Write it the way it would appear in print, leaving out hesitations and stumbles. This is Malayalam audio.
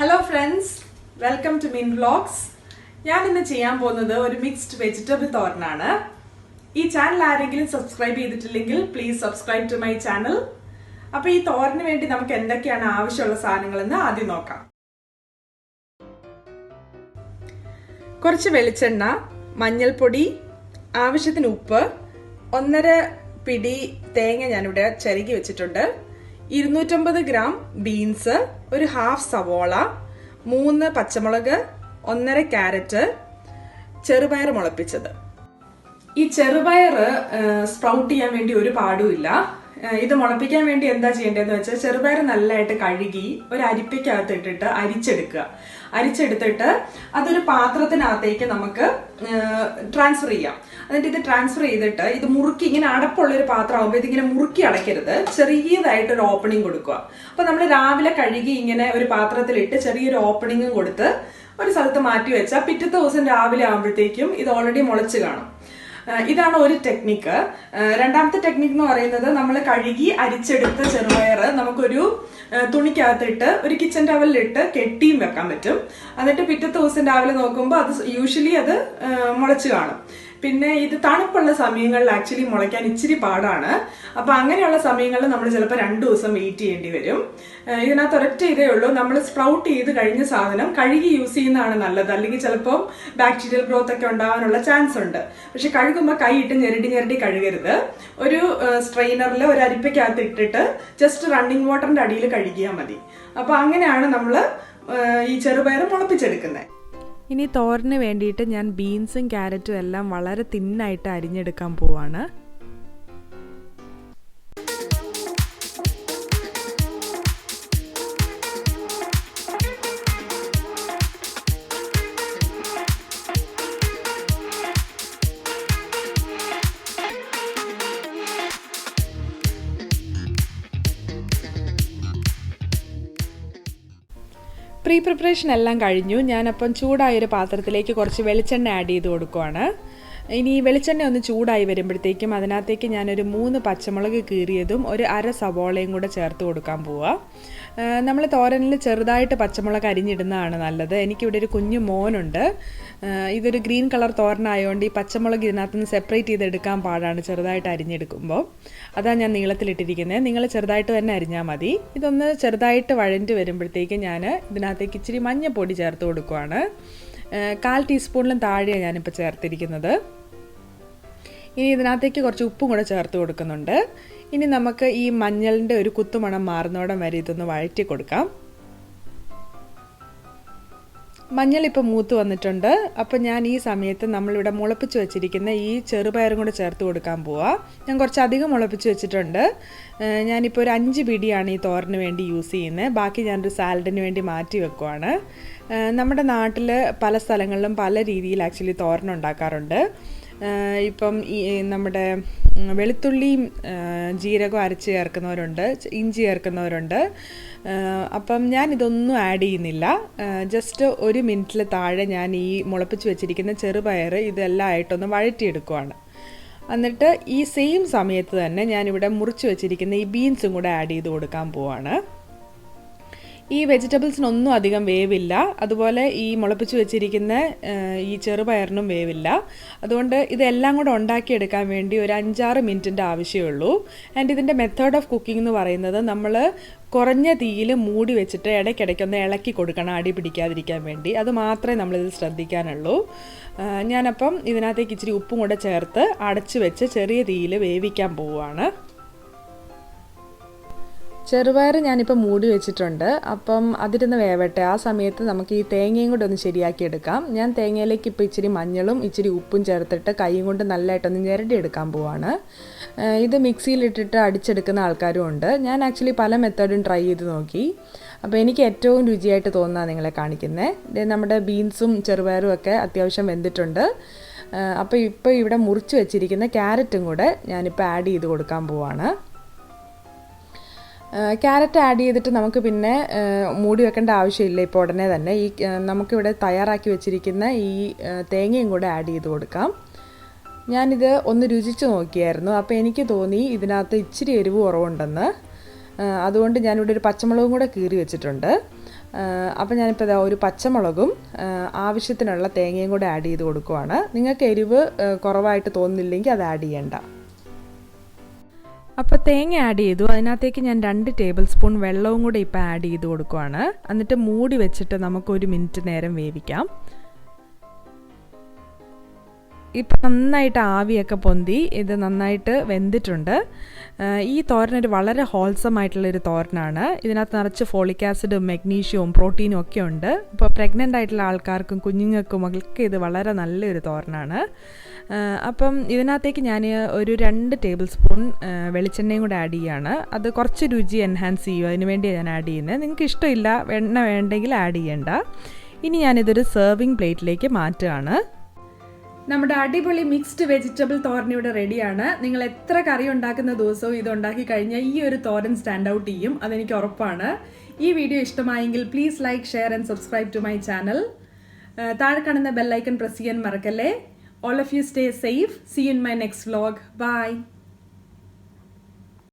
Hello friends, welcome to Min Vlogs. ഞാൻ ഇന്ന് ചെയ്യാൻ പോകുന്നത് ഒരു മിക്സ്ഡ് വെജിറ്റബിൾ തോരനാണ്. ഈ ചാനൽ ആരെങ്കിലും സബ്സ്ക്രൈബ് ചെയ്തിട്ടില്ലെങ്കിൽ please subscribe to my channel. അപ്പോൾ ഈ തോരന് വേണ്ടി നമുക്ക് എന്തൊക്കെയാണ് ആവശ്യമുള്ള സാധനങ്ങളെന്ന് ആദ്യം നോക്കാം. കുറച്ച് വെളിച്ചെണ്ണ, മഞ്ഞൾപ്പൊടി, ആവശ്യത്തിന് ഉപ്പ്, 1.5 പിടി തേങ്ങ ഞാനിവിടെ ചിരകി വെച്ചിട്ടുണ്ട്, 250 ഗ്രാം ബീൻസ്, ഒരു ഹാഫ് സവോള, 3 പച്ചമുളക്, 1.5 ക്യാരറ്റ്, ചെറുപയർ മുളപ്പിച്ചത്. ഈ ചെറുപയർ സ്പ്രൗട്ട് ചെയ്യാൻ വേണ്ടി ഒരു പാടുമില്ല. ഇത് മുളപ്പിക്കാൻ വേണ്ടി എന്താ ചെയ്യേണ്ടതെന്ന് വെച്ചാൽ ചെറുപയർ നല്ലതായിട്ട് കഴുകി ഒരു അരിപ്പയ്ക്കകത്ത് ഇട്ടിട്ട് അരിച്ചെടുത്തിട്ട് അതൊരു പാത്രത്തിനകത്തേക്ക് നമുക്ക് ട്രാൻസ്ഫർ ചെയ്യാം. എന്നിട്ട് ഇത് ട്രാൻസ്ഫർ ചെയ്തിട്ട് ഇത് മുറുക്കി, ഇങ്ങനെ അടപ്പുള്ളൊരു പാത്രം ആകുമ്പോൾ ഇതിങ്ങനെ മുറുക്കി അടയ്ക്കരുത്, ചെറിയതായിട്ടൊരു ഓപ്പണിംഗ് കൊടുക്കുക. അപ്പൊ നമ്മൾ രാവിലെ കഴുകി ഇങ്ങനെ ഒരു പാത്രത്തിലിട്ട് ചെറിയൊരു ഓപ്പണിംഗും കൊടുത്ത് ഒരു സ്ഥലത്ത് മാറ്റി വെച്ചാൽ പിറ്റത്തെ ദിവസം രാവിലെ ആകുമ്പോഴത്തേക്കും ഇത് ഓൾറെഡി മുളച്ച് കാണും. ഇതാണ് ഒരു ടെക്നിക്ക്. രണ്ടാമത്തെ ടെക്നിക്ക് എന്ന് പറയുന്നത്, നമ്മൾ കഴുകി അരിച്ചെടുത്ത ചെറുപയർ നമുക്കൊരു തുണിക്കകത്തിട്ട് ഒരു കിച്ചൺ ടവലിലിട്ട് കെട്ടിയും വെക്കാൻ പറ്റും. എന്നിട്ട് പിറ്റത്തെ ദിവസം രാവിലെ നോക്കുമ്പോൾ അത് യൂഷ്വലി അത് മുളച്ച് കാണും. പിന്നെ ഇത് തണുപ്പുള്ള സമയങ്ങളിൽ ആക്ച്വലി മുളയ്ക്കാൻ ഇച്ചിരി പാടാണ്. അപ്പൊ അങ്ങനെയുള്ള സമയങ്ങളിൽ നമ്മൾ ചിലപ്പോൾ 2 ദിവസം വെയിറ്റ് ചെയ്യേണ്ടി വരും. ഇതിനകത്ത് ഒരൊറ്റ ഇതേ ഉള്ളൂ, നമ്മൾ സ്പ്രൗട്ട് ചെയ്ത് കഴിഞ്ഞ സാധനം കഴുകി യൂസ് ചെയ്യുന്നതാണ് നല്ലത്. അല്ലെങ്കിൽ ചിലപ്പോൾ ബാക്ടീരിയൽ ഗ്രോത്ത് ഒക്കെ ഉണ്ടാകാനുള്ള ചാൻസ് ഉണ്ട്. പക്ഷെ കഴുകുമ്പോൾ കൈയിട്ട് ഞെരടി കഴുകരുത്. ഒരു സ്ട്രെയിനറിൽ ഒരു അരിപ്പയ്ക്കകത്ത് ഇട്ടിട്ട് ജസ്റ്റ് റണ്ണിങ് വാട്ടറിന്റെ അടിയിൽ കഴുകിയാൽ മതി. അപ്പൊ അങ്ങനെയാണ് നമ്മൾ ഈ ചെറുപയർ മുളപ്പിച്ചെടുക്കുന്നത്. ഇനി തോരന് വേണ്ടിയിട്ട് ഞാൻ ബീൻസും ക്യാരറ്റും എല്ലാം വളരെ തിന്നായിട്ട് അരിഞ്ഞെടുക്കാൻ പോവാണ്. പ്രിപ്പറേഷൻ എല്ലാം കഴിഞ്ഞു. ഞാനപ്പം ചൂടായൊരു പാത്രത്തിലേക്ക് കുറച്ച് വെളിച്ചെണ്ണ ആഡ് ചെയ്ത് കൊടുക്കുവാണ്. ഇനി വെളിച്ചെണ്ണ ഒന്ന് ചൂടായി വരുമ്പോഴത്തേക്കും അതിനകത്തേക്ക് ഞാനൊരു 3 പച്ചമുളക് കീറിയതും ഒരു 1/2 സവോളയും കൂടെ ചേർത്ത് കൊടുക്കാൻ പോവുക. നമ്മൾ തോരനിൽ ചെറുതായിട്ട് പച്ചമുളക് അരിഞ്ഞിടുന്നതാണ് നല്ലത്. എനിക്കിവിടെ ഒരു കുഞ്ഞു മോനുണ്ട്. ഇതൊരു ഗ്രീൻ കളർ തോരനായതുകൊണ്ട് ഈ പച്ചമുളക് ഇതിനകത്ത് നിന്ന് സെപ്പറേറ്റ് ചെയ്തെടുക്കാൻ പാടാണ് ചെറുതായിട്ട് അരിഞ്ഞെടുക്കുമ്പോൾ. അതാണ് ഞാൻ നീളത്തിലിട്ടിരിക്കുന്നത്. നിങ്ങൾ ചെറുതായിട്ട് തന്നെ അരിഞ്ഞാൽ മതി. ഇതൊന്ന് ചെറുതായിട്ട് വഴഞ്ഞ് വരുമ്പോഴത്തേക്കും ഞാൻ ഇതിനകത്തേക്ക് ഇച്ചിരി മഞ്ഞൾപ്പൊടി ചേർത്ത് കൊടുക്കുവാണ്. 1/4 ടീസ്പൂണിലും താഴെയാണ് ഞാനിപ്പോൾ ചേർത്തിരിക്കുന്നത്. ഇനി ഇതിനകത്തേക്ക് കുറച്ച് ഉപ്പും കൂടെ ചേർത്ത് കൊടുക്കുന്നുണ്ട്. ഇനി നമുക്ക് ഈ മഞ്ഞളിൻ്റെ ഒരു കുത്തുമണം മാറുന്നോടം വരെ ഇതൊന്ന് വഴറ്റി കൊടുക്കാം. മഞ്ഞൾ ഇപ്പോൾ മൂത്ത് വന്നിട്ടുണ്ട്. അപ്പം ഞാൻ ഈ സമയത്ത് നമ്മളിവിടെ മുളപ്പിച്ച് വെച്ചിരിക്കുന്ന ഈ ചെറുപയറും കൂടെ ചേർത്ത് കൊടുക്കാൻ പോവാം. ഞാൻ കുറച്ചധികം മുളപ്പിച്ച് വെച്ചിട്ടുണ്ട്. ഞാനിപ്പോൾ ഒരു 5 പിടിയാണ് ഈ തോരന് വേണ്ടി യൂസ് ചെയ്യുന്നത്. ബാക്കി ഞാനൊരു സാലഡിന് വേണ്ടി മാറ്റി വെക്കുവാണ്. നമ്മുടെ നാട്ടിൽ പല സ്ഥലങ്ങളിലും പല രീതിയിൽ ആക്ച്വലി തോരൻ ഉണ്ടാക്കാറുണ്ട്. ഇപ്പം ഈ നമ്മുടെ വെളുത്തുള്ളിയും ജീരകവും അരച്ച് ചേർക്കുന്നവരുണ്ട്, ഇഞ്ചി ചേർക്കുന്നവരുണ്ട്. അപ്പം ഞാൻ ഇതൊന്നും ആഡ് ചെയ്യുന്നില്ല. ജസ്റ്റ് 1 മിനിറ്റിൽ താഴെ ഞാൻ ഈ മുളപ്പിച്ച് വെച്ചിരിക്കുന്ന ചെറുപയർ ഇതെല്ലാം ആയിട്ടൊന്ന് വഴറ്റിയെടുക്കുവാണ്. എന്നിട്ട് ഈ സെയിം സമയത്ത് തന്നെ ഞാനിവിടെ മുറിച്ച് വെച്ചിരിക്കുന്ന ഈ ബീൻസും കൂടെ ആഡ് ചെയ്ത് കൊടുക്കാൻ പോവാണ്. ഈ വെജിറ്റബിൾസിനൊന്നും അധികം വേവില്ല, അതുപോലെ ഈ മുളപ്പിച്ച് വെച്ചിരിക്കുന്ന ഈ ചെറുപയറിനും വേവില്ല. അതുകൊണ്ട് ഇതെല്ലാം കൂടെ ഉണ്ടാക്കിയെടുക്കാൻ വേണ്ടി ഒരു 5-6 മിനിറ്റിൻ്റെ ആവശ്യമുള്ളൂ. ആൻഡ് ഇതിൻ്റെ മെത്തേഡ് ഓഫ് കുക്കിംഗ് എന്ന് പറയുന്നത്, നമ്മൾ കുറഞ്ഞ തീയിൽ മൂടി വെച്ചിട്ട് ഇടയ്ക്കിടയ്ക്കൊന്ന് ഇളക്കി കൊടുക്കണം, അടി പിടിക്കാതിരിക്കാൻ വേണ്ടി. അത് മാത്രമേ നമ്മളിത് ശ്രദ്ധിക്കാനുള്ളൂ. ഞാനപ്പം ഇതിനകത്തേക്ക് ഇച്ചിരി ഉപ്പും കൂടെ ചേർത്ത് അടച്ച് വെച്ച് ചെറിയ തീയിൽ വേവിക്കാൻ പോവുകയാണ്. ചെറുപയർ ഞാനിപ്പോൾ മൂടി വെച്ചിട്ടുണ്ട്. അപ്പം അതിരുന്ന് വേവട്ടെ. ആ സമയത്ത് നമുക്ക് ഈ തേങ്ങയും കൂടെ ഒന്ന് ശരിയാക്കി എടുക്കാം. ഞാൻ തേങ്ങയിലേക്ക് ഇപ്പോൾ ഇച്ചിരി മഞ്ഞളും ഇച്ചിരി ഉപ്പും ചേർത്തിട്ട് കൈയും കൊണ്ട് നല്ലതായിട്ടൊന്ന് ഞെരടിയെടുക്കാൻ പോവാണ്. ഇത് മിക്സിയിലിട്ടിട്ട് അടിച്ചെടുക്കുന്ന ആൾക്കാരും ഉണ്ട്. ഞാൻ ആക്ച്വലി പല മെത്തേഡും ട്രൈ ചെയ്ത് നോക്കി. അപ്പോൾ എനിക്ക് ഏറ്റവും രുചിയായിട്ട് തോന്നുന്നതാണ് നിങ്ങളെ കാണിക്കുന്നത്. നമ്മുടെ ബീൻസും ചെറുപയറും ഒക്കെ അത്യാവശ്യം വെന്തിട്ടുണ്ട്. അപ്പോൾ ഇപ്പോൾ ഇവിടെ മുറിച്ച് വെച്ചിരിക്കുന്ന ക്യാരറ്റും കൂടെ ഞാനിപ്പോൾ ആഡ് ചെയ്ത് കൊടുക്കാൻ പോവാണ്. ക്യാരറ്റ് ആഡ് ചെയ്തിട്ട് നമുക്ക് പിന്നെ മൂടി വെക്കേണ്ട ആവശ്യമില്ല. ഇപ്പോൾ ഉടനെ തന്നെ ഈ നമുക്കിവിടെ തയ്യാറാക്കി വെച്ചിരിക്കുന്ന ഈ തേങ്ങയും കൂടെ ആഡ് ചെയ്ത് കൊടുക്കാം. ഞാനിത് ഒന്ന് രുചിച്ച് നോക്കിയായിരുന്നു. അപ്പോൾ എനിക്ക് തോന്നി ഇതിനകത്ത് ഇച്ചിരി എരിവ് കുറവുണ്ടെന്ന്. അതുകൊണ്ട് ഞാനിവിടെ ഒരു പച്ചമുളകും കൂടെ കീറി വെച്ചിട്ടുണ്ട്. അപ്പോൾ ഞാനിപ്പോൾ ഒരു പച്ചമുളകും ആവശ്യത്തിനുള്ള തേങ്ങയും കൂടെ ആഡ് ചെയ്ത് കൊടുക്കുവാണ്. നിങ്ങൾക്ക് എരിവ് കുറവായിട്ട് തോന്നുന്നില്ലെങ്കിൽ അത് ആഡ് ചെയ്യണ്ട. അപ്പോൾ തേങ്ങ ആഡ് ചെയ്തു. അതിനകത്തേക്ക് ഞാൻ 2 ടേബിൾ സ്പൂൺ വെള്ളവും കൂടെ ഇപ്പോൾ ആഡ് ചെയ്ത് കൊടുക്കുവാണ്. എന്നിട്ട് മൂടി വെച്ചിട്ട് നമുക്ക് 1 മിനിറ്റ് നേരം വേവിക്കാം. ഇപ്പം നന്നായിട്ട് ആവിയൊക്കെ പൊന്തി ഇത് നന്നായിട്ട് വെന്തിട്ടുണ്ട്. ഈ തോരനൊരു വളരെ ഹോൾസം ആയിട്ടുള്ളൊരു തോരനാണ്. ഇതിനകത്ത് നിറച്ച് ഫോളിക് ആസിഡും മഗ്നീഷ്യവും പ്രോട്ടീനും ഒക്കെ ഉണ്ട്. ഇപ്പോൾ പ്രഗ്നൻ്റ് ആയിട്ടുള്ള ആൾക്കാർക്കും കുഞ്ഞുങ്ങൾക്കും ഒക്കെ ഇത് വളരെ നല്ലൊരു തോരനാണ്. അപ്പം ഇതിനകത്തേക്ക് ഞാൻ ഒരു 2 ടേബിൾ സ്പൂൺ വെളിച്ചെണ്ണയും കൂടെ ആഡ് ചെയ്യുകയാണ്. അത് കുറച്ച് രുചി എൻഹാൻസ് ചെയ്യും, അതിന് വേണ്ടിയാണ് ഞാൻ ആഡ് ചെയ്യുന്നത്. നിങ്ങൾക്ക് ഇഷ്ടമില്ല എണ്ണ വേണ്ടെങ്കിൽ ആഡ് ചെയ്യണ്ട. ഇനി ഞാനിതൊരു സെർവിങ് പ്ലേറ്റിലേക്ക് മാറ്റുകയാണ്. നമ്മുടെ അടിപൊളി മിക്സ്ഡ് വെജിറ്റബിൾ തോരൻ ഇവിടെ റെഡിയാണ്. നിങ്ങൾ എത്ര കറി ഉണ്ടാക്കുന്ന ദിവസവും ഇത് ഉണ്ടാക്കി കഴിഞ്ഞാൽ ഈ ഒരു തോരൻ സ്റ്റാൻഡ് ഔട്ട് ചെയ്യും, അതെനിക്ക് ഉറപ്പാണ്. ഈ വീഡിയോ ഇഷ്ടമായെങ്കിൽ please like, share and subscribe to my channel. താഴെ കാണുന്ന ബെൽ ഐക്കൺ പ്രസ് ചെയ്യാൻ മറക്കല്ലേ. All of you stay safe. See you in my next vlog. Bye.